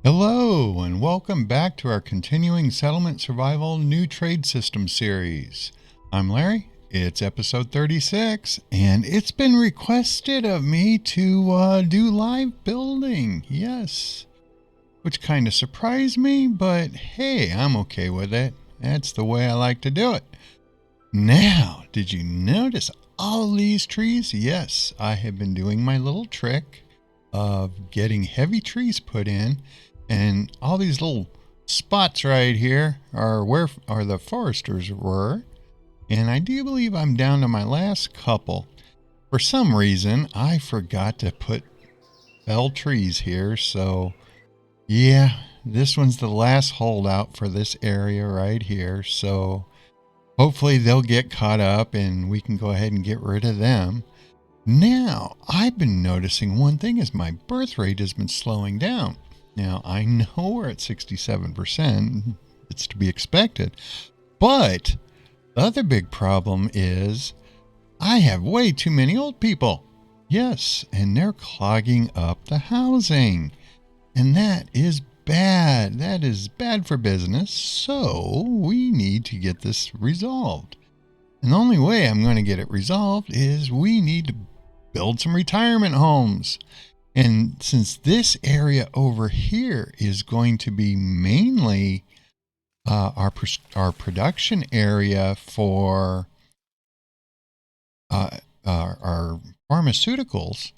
Hello, and welcome back to our continuing Settlement Survival New Trade System series. I'm Larry. It's episode 36, and it's been requested of me to do live building. Yes, which kind of surprised me, but hey, I'm okay with it. That's the way I like to do it. Now, did you notice all these trees? Yes, I have been doing my little trick of getting heavy trees put in. And all these little spots right here are where the foresters were. And I do believe I'm down to my last couple. For some reason, I forgot to put fell trees here. So, yeah, this one's the last holdout for this area right here. So, hopefully they'll get caught up and we can go ahead and get rid of them. Now, I've been noticing one thing is my birth rate has been slowing down. Now, I know we're at 67%. It's to be expected. But the other big problem is I have way too many old people. Yes, and they're clogging up the housing. And that is bad. That is bad for business. So we need to get this resolved. And the only way I'm going to get it resolved is we need to build some retirement homes. And since this area over here is going to be mainly our production area for our pharmaceuticals,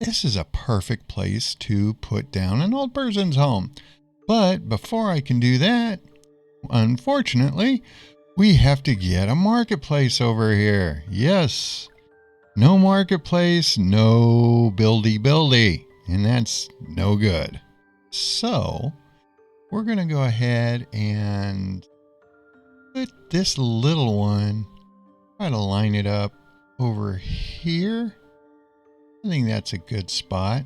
this is a perfect place to put down an old person's home. But before I can do that, unfortunately, we have to get a marketplace over here. Yes. No marketplace, no buildy, and that's no good. So, we're going to go ahead and put this little one, try to line it up over here. I think that's a good spot.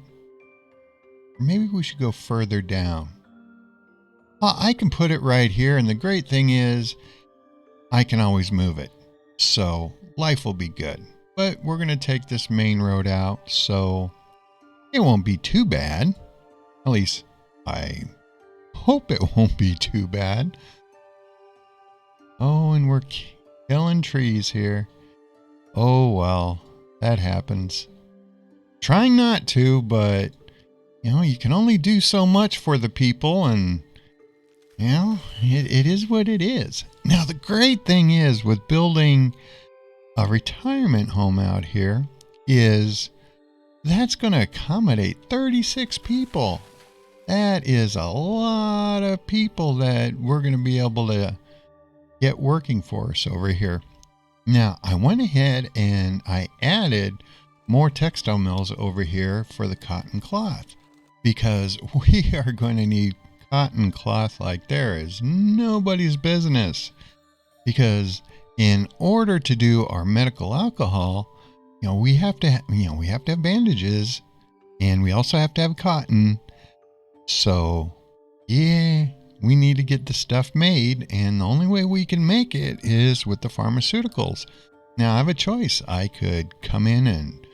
Maybe we should go further down. I can put it right here, and the great thing is I can always move it. So, life will be good. But we're going to take this main road out, so it won't be too bad. At least I hope it won't be too bad. Oh, and we're killing trees here. Oh, well, that happens. Trying not to, but, you can only do so much for the people, and, it is what it is. Now, the great thing is with building a retirement home out here is that's going to accommodate 36 people. That is a lot of people that we're going to be able to get working for us over here. Now, I went ahead and I added more textile mills over here for the cotton cloth because we are going to need cotton cloth like there is nobody's business. Because in order to do our medical alcohol, we have to have bandages, and we also have to have cotton. So, yeah, we need to get the stuff made, and the only way we can make it is with the pharmaceuticals. Now, I have a choice. I could come in and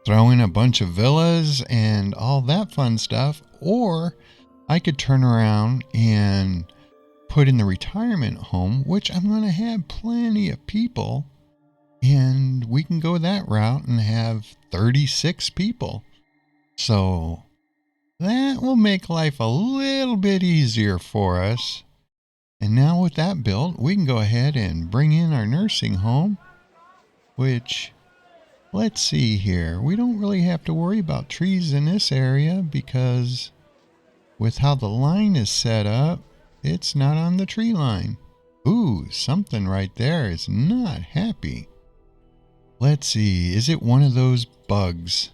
throw in a bunch of villas and all that fun stuff, or I could turn around and put in the retirement home, which I'm going to have plenty of people, and we can go that route and have 36 people. So that will make life a little bit easier for us. And now with that built, we can go ahead and bring in our nursing home, which, let's see here, we don't really have to worry about trees in this area because with how the line is set up, it's not on the tree line. Ooh, something right there is not happy. Let's see, is it one of those bugs?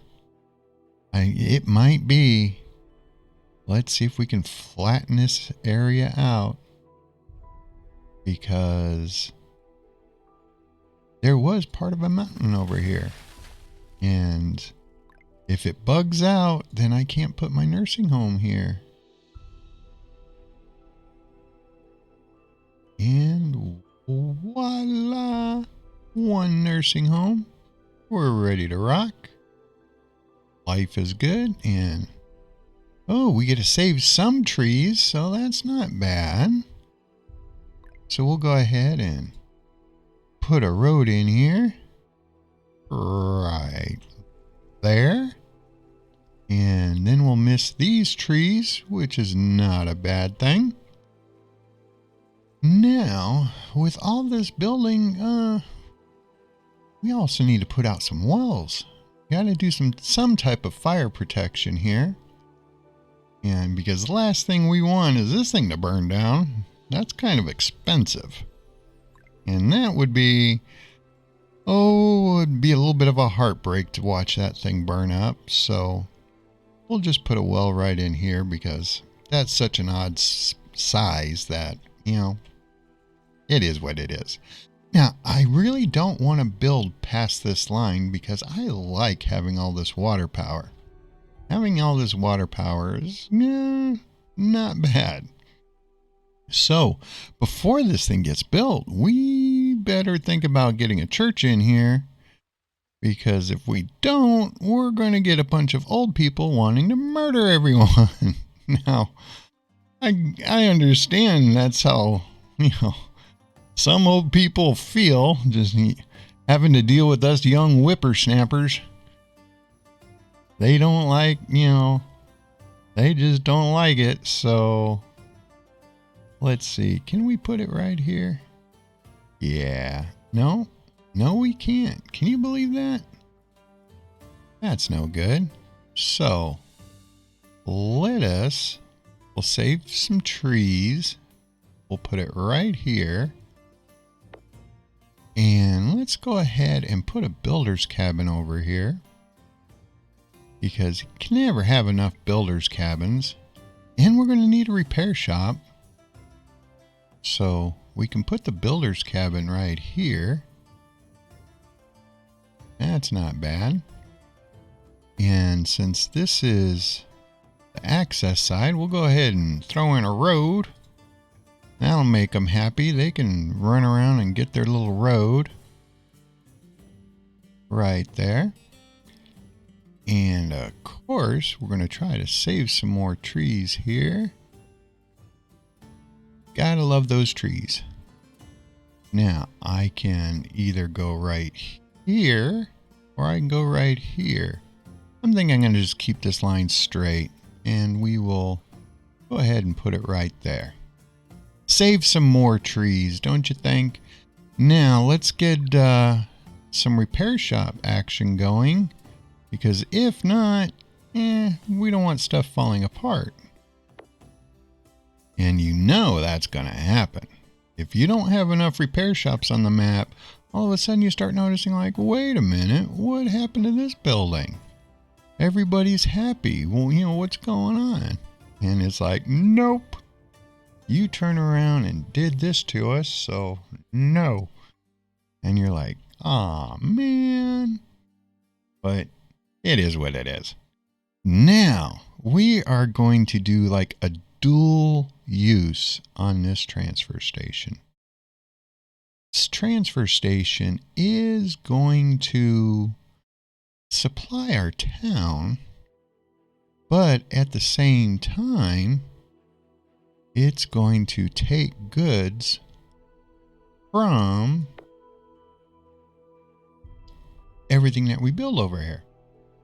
It might be. Let's see if we can flatten this area out. Because there was part of a mountain over here. And if it bugs out, then I can't put my nursing home here. And voila, one nursing home. We're ready to rock. Life is good, and Oh, we get to save some trees, so that's not bad. So we'll go ahead and put a road in here. Right there. And then we'll miss these trees, which is not a bad thing. Now, with all this building, we also need to put out some wells. Got to do some type of fire protection here. And because the last thing we want is this thing to burn down. That's kind of expensive. And that would be, it'd be a little bit of a heartbreak to watch that thing burn up. So we'll just put a well right in here because that's such an odd size that, it is what it is. Now, I really don't want to build past this line because I like having all this water power. Having all this water power is not bad. So, before this thing gets built, we better think about getting a church in here. Because if we don't, we're going to get a bunch of old people wanting to murder everyone. Now, I understand that's how, some old people feel, just having to deal with us young whippersnappers. They don't like, they just don't like it. So, let's see. Can we put it right here? Yeah. No, we can't. Can you believe that? That's no good. So, we'll save some trees. We'll put it right here. And let's go ahead and put a builder's cabin over here. Because you can never have enough builder's cabins. And we're going to need a repair shop. So we can put the builder's cabin right here. That's not bad. And since this is the access side, we'll go ahead and throw in a road. That'll make them happy. They can run around and get their little road. Right there. And of course, we're going to try to save some more trees here. Gotta love those trees. Now, I can either go right here or I can go right here. I'm thinking I'm going to just keep this line straight and we will go ahead and put it right there. Save some more trees, don't you think? Now, let's get some repair shop action going. Because if not, we don't want stuff falling apart. And that's going to happen. If you don't have enough repair shops on the map, all of a sudden you start noticing like, wait a minute, what happened to this building? Everybody's happy. Well, what's going on? And it's like, nope. You turn around and did this to us, so no. And you're like, aw, man. But it is what it is. Now, we are going to do like a dual use on this transfer station. This transfer station is going to supply our town, but at the same time, it's going to take goods from everything that we build over here.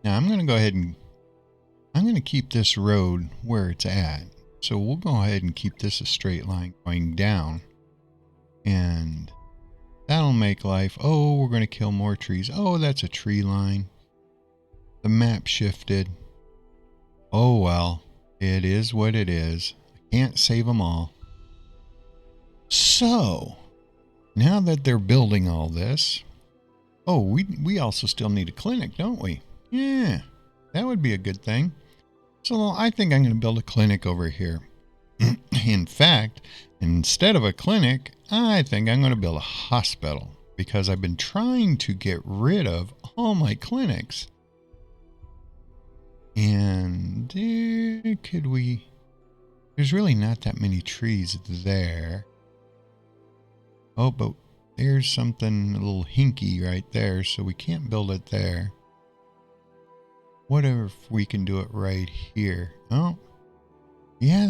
Now I'm going to go ahead and I'm going to keep this road where it's at. So we'll go ahead and keep this a straight line going down. And that'll make life, we're going to kill more trees. Oh, that's a tree line. The map shifted. Oh, well, it is what it is. I can't save them all. So, now that they're building all this, we also still need a clinic, don't we? Yeah, that would be a good thing. So I think I'm going to build a clinic over here. In fact, instead of a clinic, I think I'm going to build a hospital because I've been trying to get rid of all my clinics. And there's really not that many trees there. Oh, but there's something a little hinky right there, so we can't build it there. What if we can do it right here? Oh, Yeah,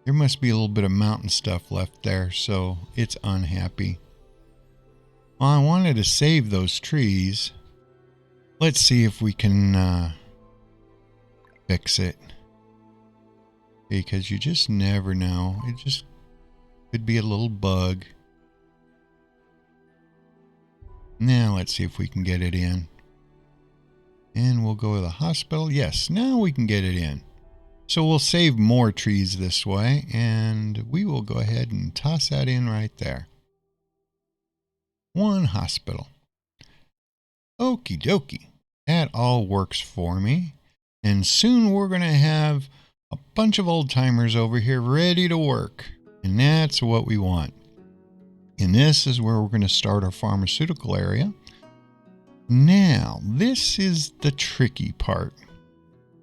there must be a little bit of mountain stuff left there, so it's unhappy. Well, I wanted to save those trees. Let's see if we can fix it. Because you just never know. It just could be a little bug. Now let's see if we can get it in. And we'll go to the hospital. Yes, now we can get it in. So we'll save more trees this way, and we will go ahead and toss that in right there. One hospital. Okie dokie. That all works for me. And soon we're going to have a bunch of old timers over here ready to work. And that's what we want. And this is where we're going to start our pharmaceutical area. Now, this is the tricky part.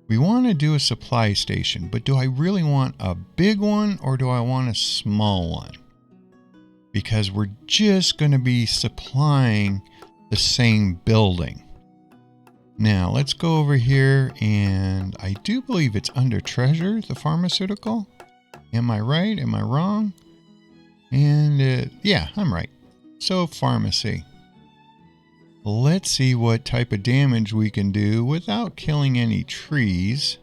We want to do a supply station, but do I really want a big one or do I want a small one? Because we're just going to be supplying the same building. Now, let's go over here, and I do believe it's under treasure, the pharmaceutical. Am I right? Am I wrong? And yeah, I'm right. So pharmacy. Let's see what type of damage we can do without killing any trees.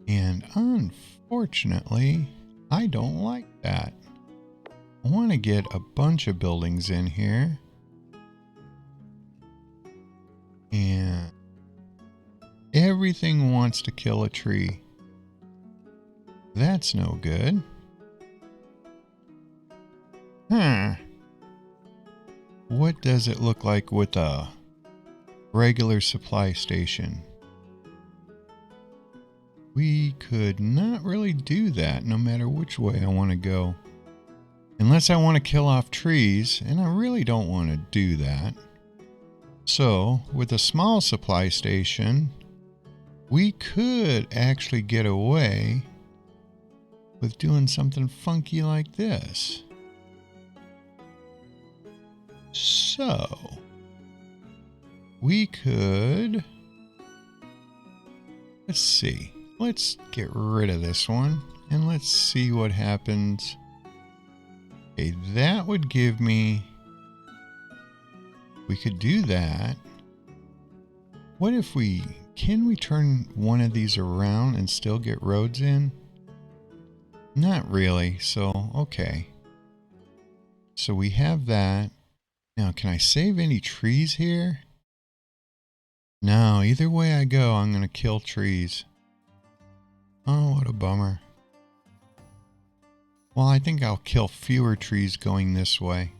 And unfortunately, I don't like that. I want to get a bunch of buildings in here. And everything wants to kill a tree. That's no good. Huh. What does it look like with a regular supply station? We could not really do that no matter which way I want to go. Unless I want to kill off trees, and I really don't want to do that. So, with a small supply station, we could actually get away with doing something funky like this. So, we could, let's see, let's get rid of this one and let's see what happens. Okay, that would give me, we could do that. What if can we turn one of these around and still get roads in? Not really, so okay. So we have that. Now, can I save any trees here? No, either way I go, I'm going to kill trees. Oh, what a bummer. Well, I think I'll kill fewer trees going this way.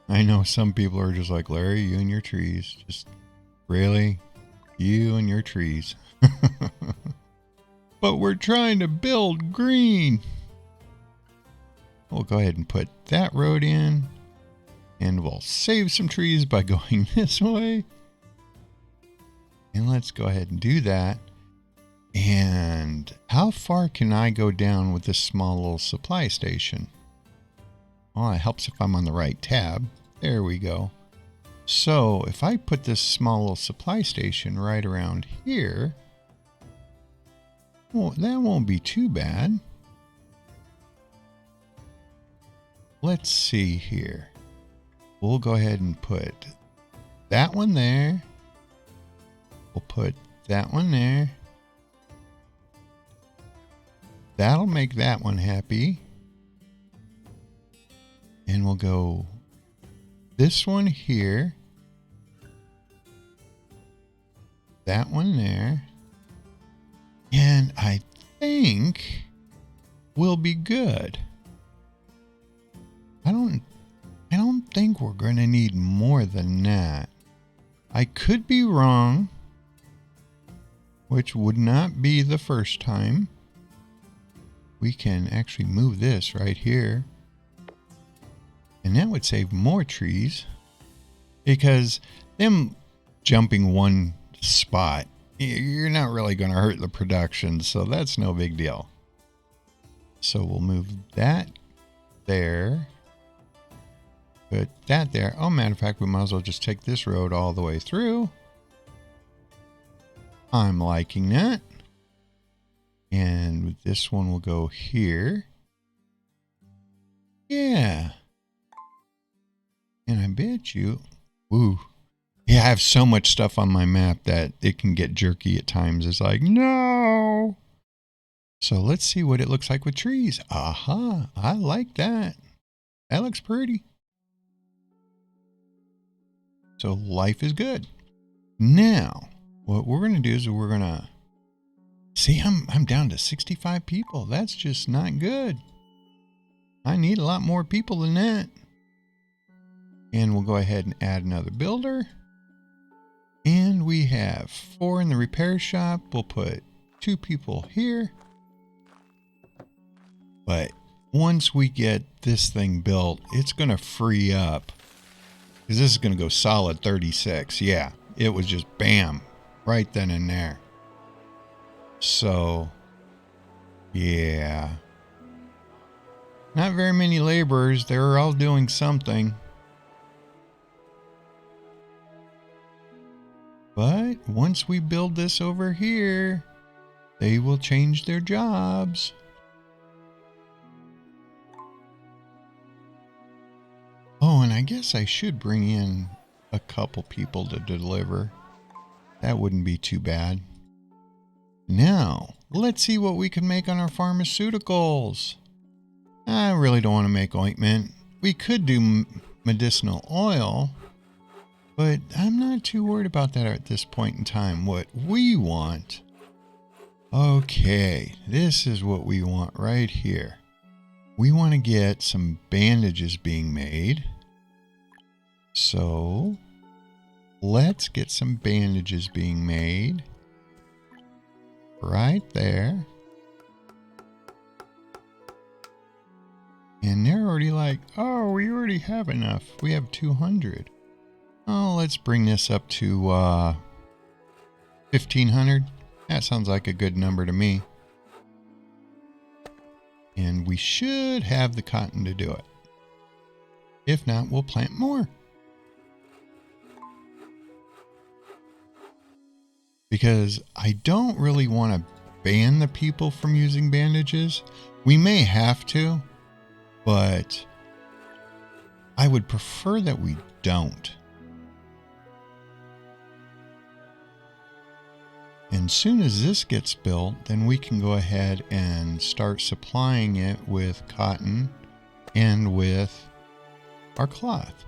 I know some people are just like, Larry, you and your trees. Just, really? You and your trees. But we're trying to build green. We'll go ahead and put that road in. And we'll save some trees by going this way. And let's go ahead and do that. And how far can I go down with this small little supply station? Well, it helps if I'm on the right tab. There we go. So if I put this small little supply station right around here, well, that won't be too bad. Let's see here. We'll go ahead and put that one there. We'll put that one there. That'll make that one happy. And we'll go this one here. That one there. And I think we'll be good. I don't think we're going to need more than that. I could be wrong, which would not be the first time. We can actually move this right here. And that would save more trees. Because them jumping one spot, you're not really going to hurt the production. So that's no big deal. So we'll move that there. Put that there. Oh, matter of fact, we might as well just take this road all the way through. I'm liking that. And this one will go here. Yeah. And I bet you, ooh. Yeah, I have so much stuff on my map that it can get jerky at times. It's like, no. So let's see what it looks like with trees. Aha, I like that. That looks pretty. So life is good. Now, what we're going to do is we're going to see, I'm down to 65 people. That's just not good. I need a lot more people than that. And we'll go ahead and add another builder. And we have 4 in the repair shop. We'll put 2 people here. But once we get this thing built, it's going to free up. Because this is going to go solid 36. Yeah, it was just bam, right then and there. So, yeah. Not very many laborers. They're all doing something. But once we build this over here, they will change their jobs. Oh, and I guess I should bring in a couple people to deliver. That wouldn't be too bad. Now, let's see what we can make on our pharmaceuticals. I really don't want to make ointment. We could do medicinal oil, but I'm not too worried about that at this point in time. What we want, okay, this is what we want right here. We want to get some bandages being made. So let's get some bandages being made right there. And they're already like, oh, we already have enough. We have 200. Oh, let's bring this up to 1,500. That sounds like a good number to me. And we should have the cotton to do it. If not, we'll plant more. Because I don't really want to ban the people from using bandages. We may have to, but I would prefer that we don't. And soon as this gets built, then we can go ahead and start supplying it with cotton and with our cloth.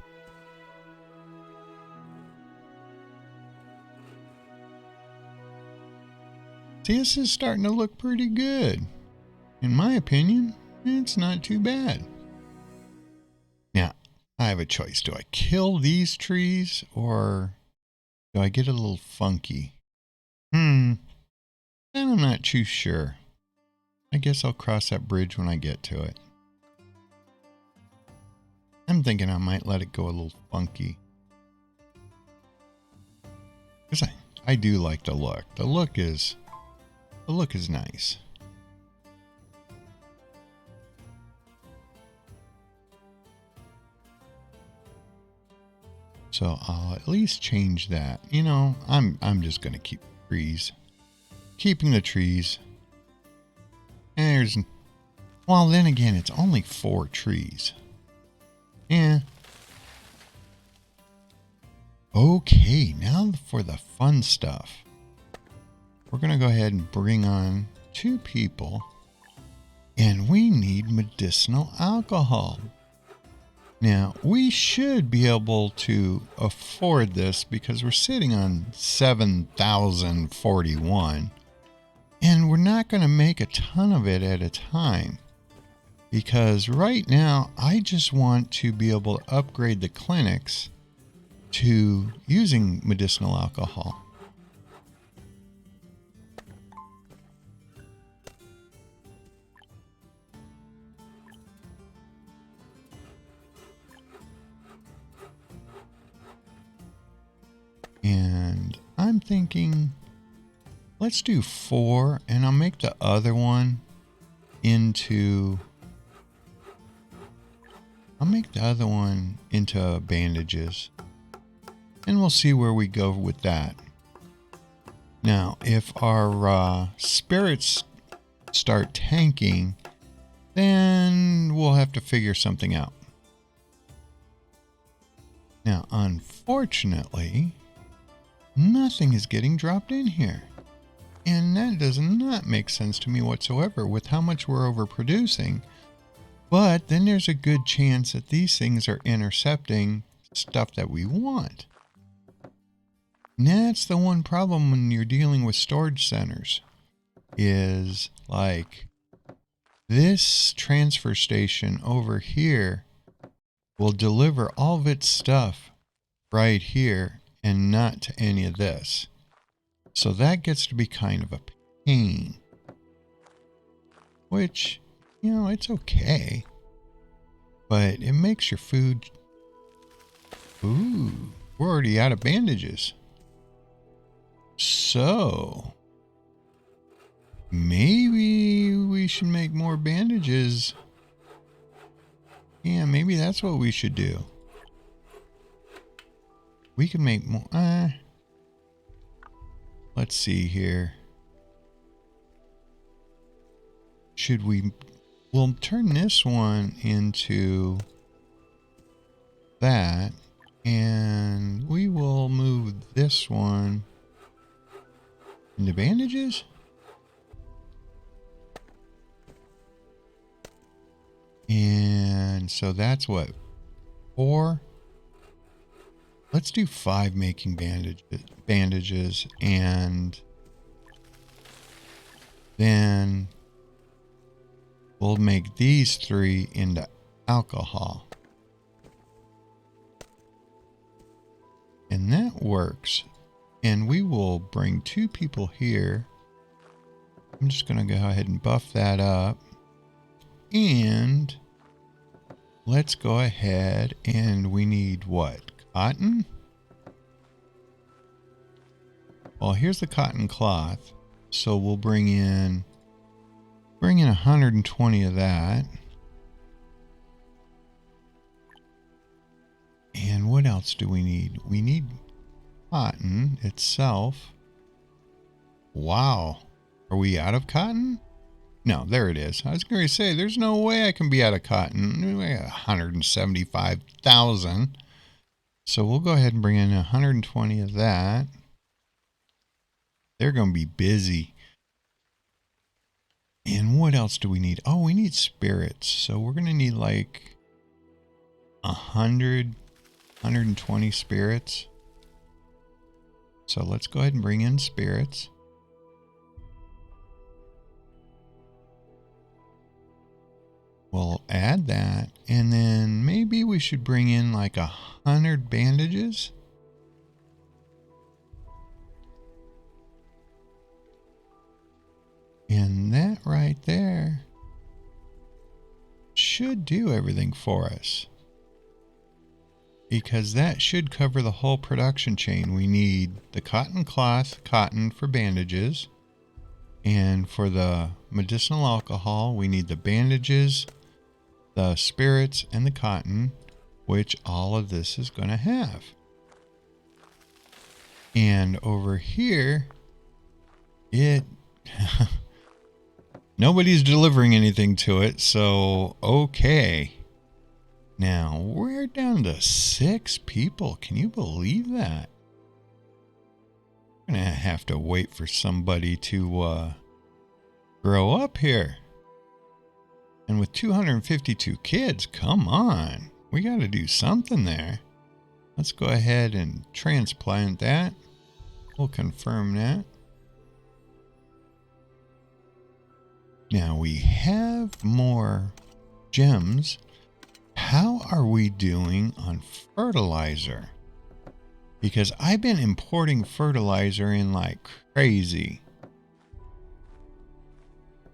See, this is starting to look pretty good. In my opinion, it's not too bad. Now, I have a choice. Do I kill these trees or do I get a little funky? And I'm not too sure. I guess I'll cross that bridge when I get to it. I'm thinking I might let it go a little funky. Because I do like the look. The look is nice. So I'll at least change that. You know, I'm just gonna keep trees. Keeping the trees. Well, then again, it's only 4 trees. Yeah. Okay, now for the fun stuff. We're going to go ahead and bring on 2 people. And we need medicinal alcohol. Now, we should be able to afford this because we're sitting on 7,041. And we're not going to make a ton of it at a time. Because right now, I just want to be able to upgrade the clinics to using medicinal alcohol. And I'm thinking, let's do 4, and I'll make the other one into... bandages. And we'll see where we go with that. Now, if our spirits start tanking, then we'll have to figure something out. Now, unfortunately, nothing is getting dropped in here. And that does not make sense to me whatsoever with how much we're overproducing. But then there's a good chance that these things are intercepting stuff that we want. And that's the one problem when you're dealing with storage centers, is like this transfer station over here will deliver all of its stuff right here and not to any of this. So that gets to be kind of a pain, which, you know, it's okay, but it makes your food. Ooh, we're already out of bandages. So maybe we should make more bandages. Yeah, maybe that's what we should do. We can make more. Let's see here. Should we? We'll turn this one into that, and we will move this one into bandages. And so that's what, 4. Let's do 5 making bandages, and then we'll make these 3 into alcohol. And that works. And we will bring 2 people here. I'm just going to go ahead and buff that up. And let's go ahead, and we need what? Cotton? Well, here's the cotton cloth. So we'll bring in 120 of that. And what else do we need? We need cotton itself. Wow. Are we out of cotton? No, there it is. I was going to say, there's no way I can be out of cotton. 175,000. So we'll go ahead and bring in 120 of that. They're going to be busy. And what else do we need? Oh, we need spirits. So we're going to need like 120 spirits. So let's go ahead and bring in spirits. We'll add that, and then maybe we should bring in like 100 bandages. And that right there should do everything for us, because that should cover the whole production chain. We need the cotton cloth, cotton for bandages, and for the medicinal alcohol, we need the bandages, the spirits, and the cotton, which all of this is going to have. And over here, nobody's delivering anything to it, so okay. Now, we're down to 6 people. Can you believe that? We're going to have to wait for somebody to grow up here. And with 252 kids, come on. We got to do something there. Let's go ahead and transplant that. We'll confirm that. Now we have more gems. How are we doing on fertilizer? Because I've been importing fertilizer in like crazy.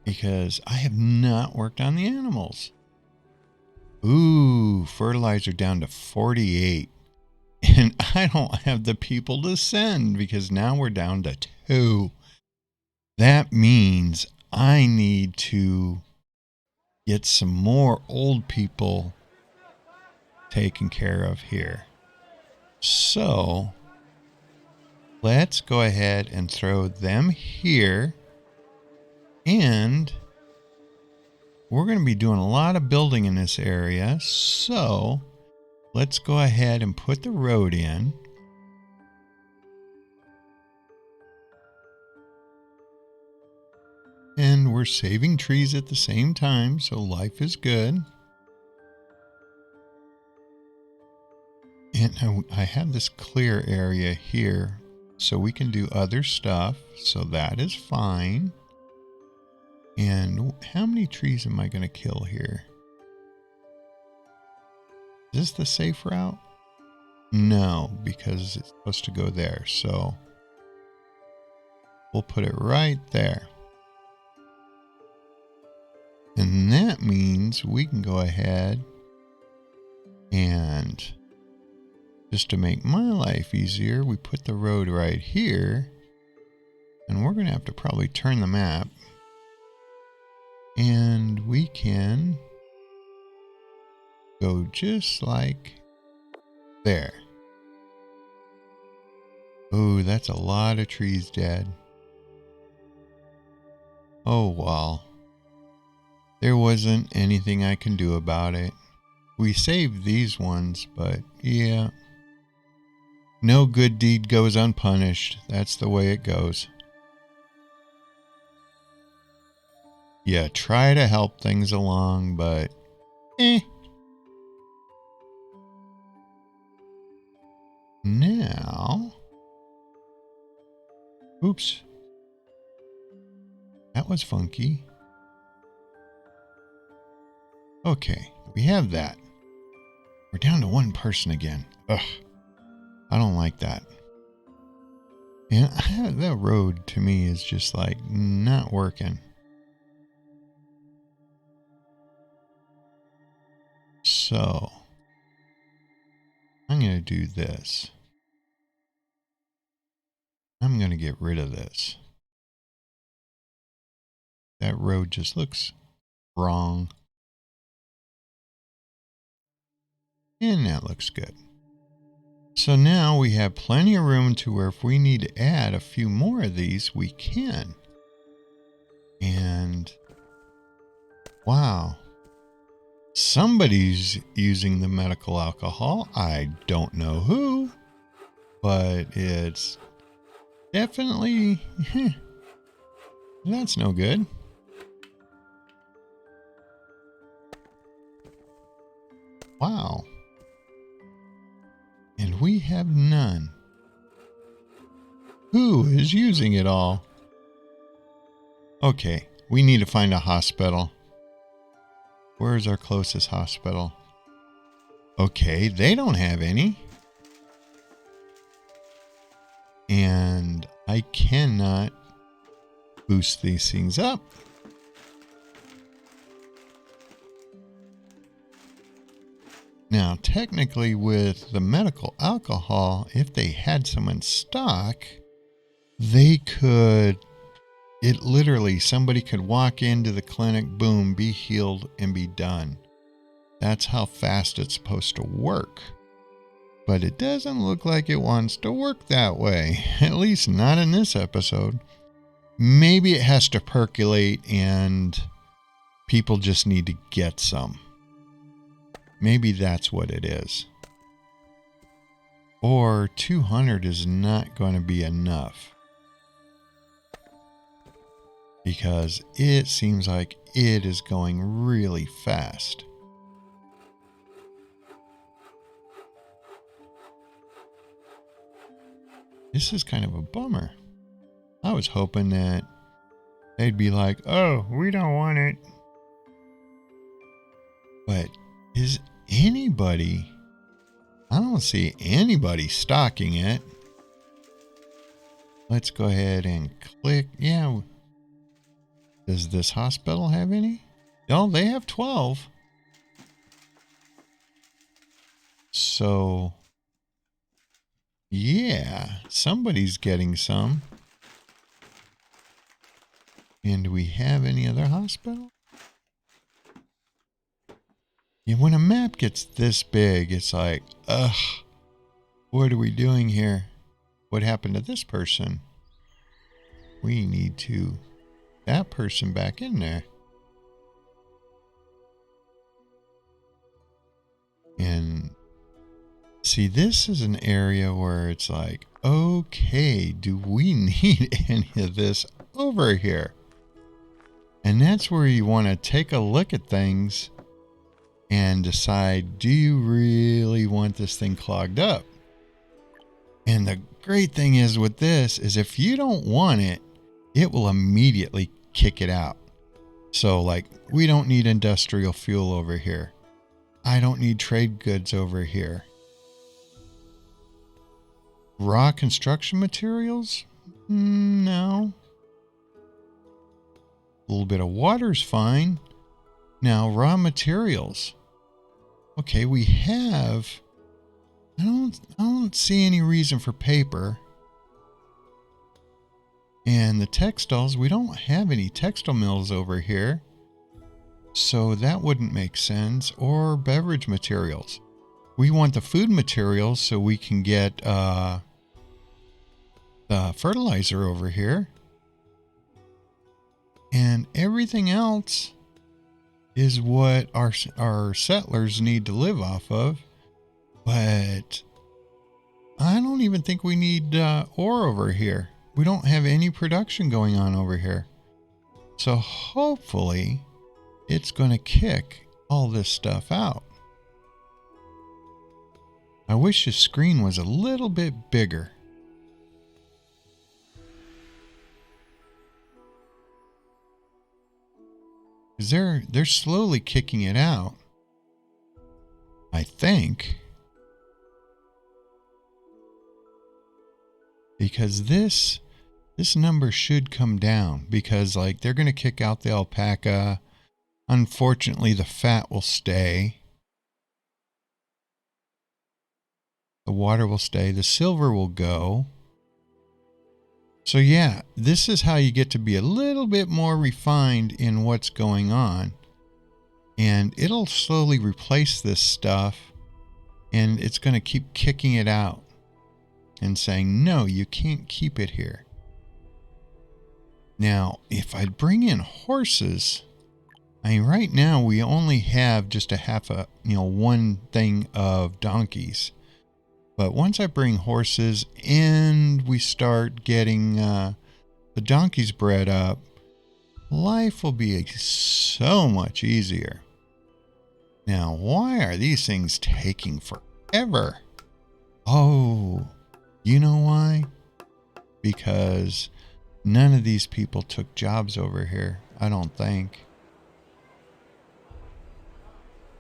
Because I have not worked on the animals. Ooh, fertilizer down to 48. And I don't have the people to send because now we're down to 2. That means I need to get some more old people taken care of here. So Let's go ahead and throw them here. And we're going to be doing a lot of building in this area. So let's go ahead and put the road in. And we're saving trees at the same time, so life is good. And I have this clear area here, so we can do other stuff. So that is fine. And how many trees am I going to kill here? Is this the safe route? No, because it's supposed to go there. So we'll put it right there. And that means we can go ahead and, just to make my life easier, we put the road right here. And we're going to have to probably turn the map. And we can go just like there. Oh, that's a lot of trees dead. Oh, well. There wasn't anything I can do about it. We saved these ones, but yeah. No good deed goes unpunished. That's the way it goes. Yeah, try to help things along, but Now, oops. That was funky. Okay, we have that. We're down to one person again. Ugh, I don't like that. And that road to me is just like not working. So, I'm going to do this. I'm going to get rid of this. That road just looks wrong. And that looks good. So now we have plenty of room to where if we need to add a few more of these, we can. And wow. Somebody's using the medical alcohol. I don't know who, but it's definitely, that's no good. Wow. And we have none. Who is using it all? Okay, we need to find a hospital. Where's our closest hospital? Okay, they don't have any. And I cannot boost these things up. Now, technically with the medical alcohol, if they had some in stock, they could, it literally, somebody could walk into the clinic, boom, be healed and be done. That's how fast it's supposed to work. But it doesn't look like it wants to work that way, at least not in this episode. Maybe it has to percolate and people just need to get some. Maybe that's what it is. Or 200 is not going to be enough. Because it seems like it is going really fast. This is kind of a bummer. I was hoping that they'd be like, oh, we don't want it. But is anybody... I don't see anybody stocking it. Let's go ahead and click. Yeah. Does this hospital have any? No, they have 12. So, yeah, somebody's getting some. And do we have any other hospital? Yeah, when a map gets this big, it's like, ugh, what are we doing here? what happened to this person? We need to that person back in there. And see, this is an area where it's like, okay, do we need any of this over here? And that's where you want to take a look at things and decide, do you really want this thing clogged up? And the great thing is with this is if you don't want it, it will immediately kick it out. So like, we don't need industrial fuel over here. I don't need trade goods over here. Raw construction materials? No. A little bit of water's fine. Now, raw materials. Okay, we have... I don't see any reason for paper. And the textiles, we don't have any textile mills over here. So that wouldn't make sense. Or beverage materials. We want the food materials so we can get the fertilizer over here. And everything else is what our settlers need to live off of. But I don't even think we need ore over here. We don't have any production going on over here. So hopefully it's going to kick all this stuff out. I wish the screen was a little bit bigger. Because they're slowly kicking it out. I think. Because this number should come down. Because like they're going to kick out the alpaca. Unfortunately, the fat will stay. The water will stay. The silver will go. So yeah, this is how you get to be a little bit more refined in what's going on. And it'll slowly replace this stuff. And it's going to keep kicking it out. And saying, no, you can't keep it here. Now, if I bring in horses... I mean, right now we only have just one thing of donkeys. But once I bring horses and we start getting the donkeys bred up, life will be so much easier. Now, why are these things taking forever? Oh, you know why? Because none of these people took jobs over here, I don't think.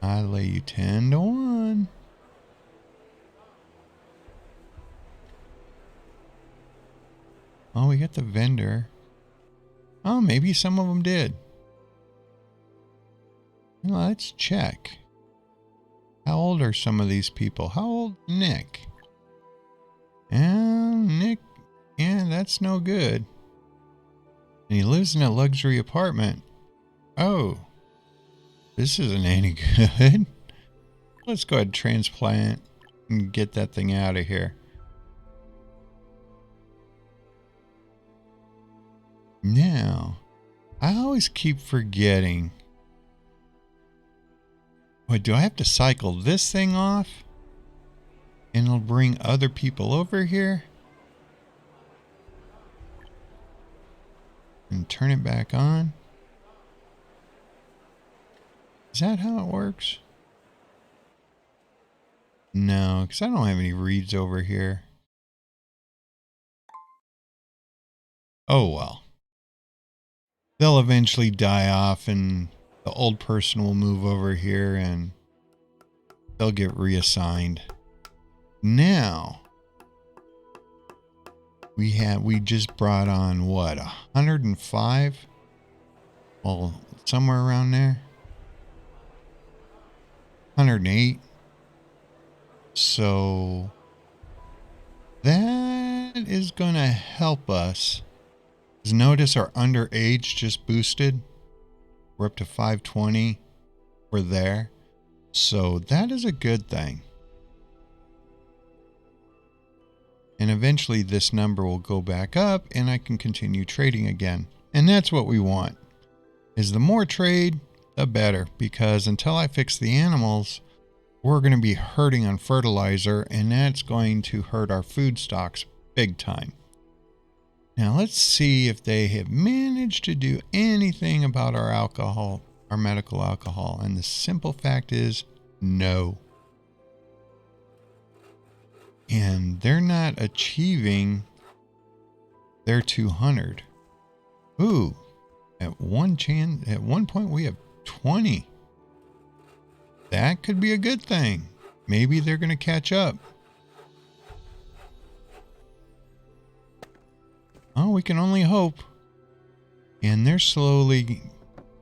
I lay you 10 to 1. Oh, we got the vendor. Oh, maybe some of them did. Let's check. How old are some of these people? How old is Nick? And Nick, yeah, that's no good. And he lives in a luxury apartment. Oh. This isn't any good. Let's go ahead and transplant and get that thing out of here. Now, I always keep forgetting. Wait, do I have to cycle this thing off? And it'll bring other people over here? And turn it back on? Is that how it works? No, because I don't have any reeds over here. Oh well. They'll eventually die off and the old person will move over here and they'll get reassigned. Now, we just brought on what, 105? Well, somewhere around there. 108. So that is going to help us. Notice our underage just boosted. We're up to 520. We're there. So that is a good thing. And eventually this number will go back up and I can continue trading again. And that's what we want, is the more trade, the better. Because until I fix the animals, we're going to be hurting on fertilizer, and that's going to hurt our food stocks big time. Now let's see if they have managed to do anything about our alcohol, our medical alcohol. And the simple fact is no. And they're not achieving their 200. Ooh, at one point we have 20. That could be a good thing. Maybe they're going to catch up. Oh, we can only hope. And they're slowly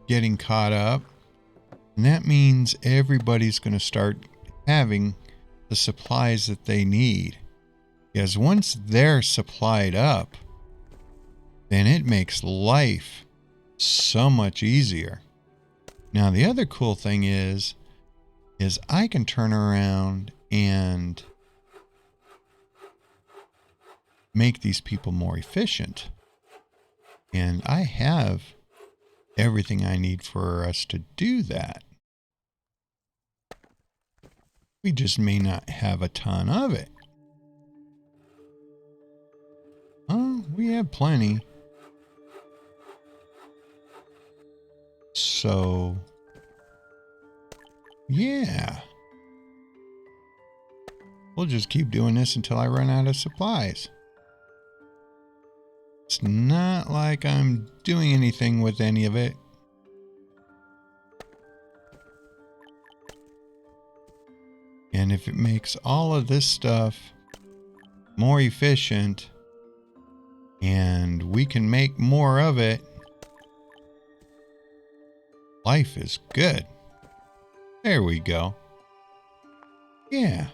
getting caught up. And that means everybody's going to start having the supplies that they need. Because once they're supplied up, then it makes life so much easier. Now, the other cool thing is I can turn around and make these people more efficient. And I have everything I need for us to do that. We just may not have a ton of it. Oh, we have plenty. So, yeah. We'll just keep doing this until I run out of supplies. It's not like I'm doing anything with any of it. And if it makes all of this stuff more efficient and we can make more of it, life is good. There we go. Yeah.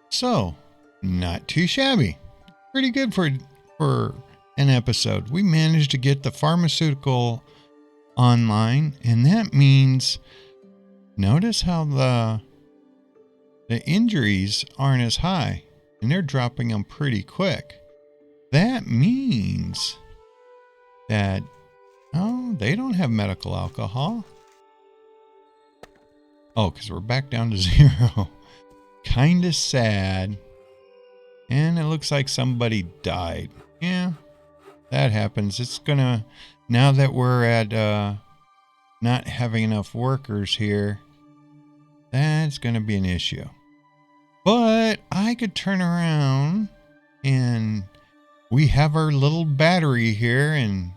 So, not too shabby. Pretty good for an episode. We managed to get the pharmaceutical online, and that means, notice how the injuries aren't as high, and they're dropping them pretty quick. That means that, oh, they don't have medical alcohol. Oh, because we're back down to 0. Kind of sad. And it looks like somebody died. Yeah, that happens. It's gonna, now that we're at not having enough workers here, that's gonna be an issue. But I could turn around and we have our little battery here, and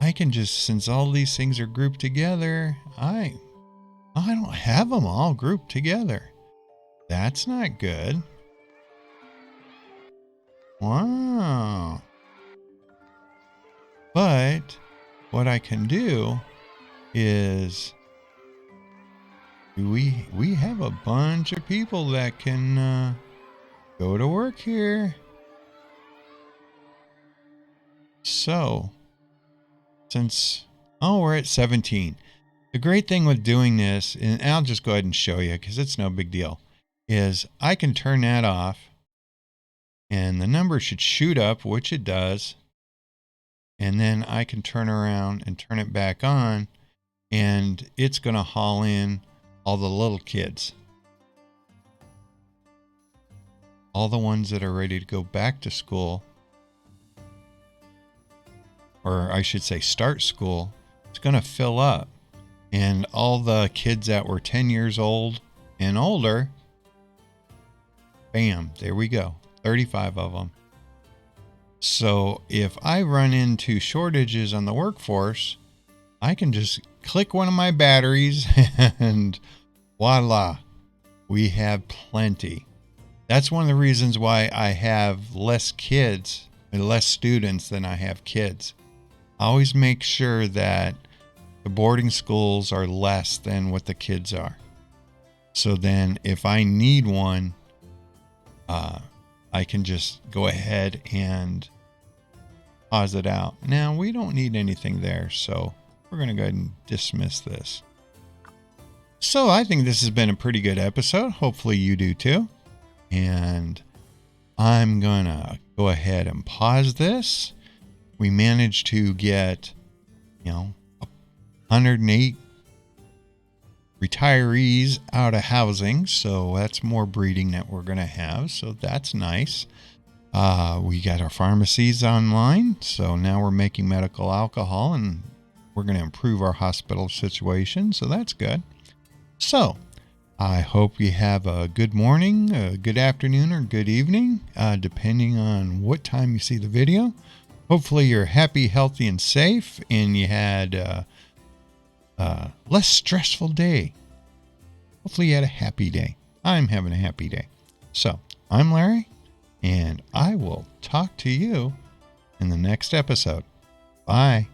I can just, since all these things are grouped together, I don't have them all grouped together. That's not good. Wow. But what I can do is we have a bunch of people that can go to work here. So, since, oh, we're at 17. The great thing with doing this, and I'll just go ahead and show you because it's no big deal, is I can turn that off and the number should shoot up, which it does. And then I can turn around and turn it back on, and it's going to haul in all the little kids. All the ones that are ready to go back to school, or I should say start school. It's going to fill up. And all the kids that were 10 years old and older, bam, there we go. 35 of them. So if I run into shortages on the workforce, I can just click one of my batteries and voila, we have plenty. That's one of the reasons why I have less kids and less students than I have kids. I always make sure that the boarding schools are less than what the kids are. So then if I need one, I can just go ahead and pause it out. Now, we don't need anything there, so we're going to go ahead and dismiss this. So I think this has been a pretty good episode. Hopefully you do too. And I'm going to go ahead and pause this. We managed to get, 108 retirees out of housing. So that's more breeding that we're going to have. So that's nice. We got our pharmacies online. So now we're making medical alcohol and we're going to improve our hospital situation. So that's good. So I hope you have a good morning, a good afternoon, or good evening, depending on what time you see the video. Hopefully you're happy, healthy, and safe, and you had a less stressful day. Hopefully you had a happy day. I'm having a happy day. So I'm Larry, and I will talk to you in the next episode. Bye.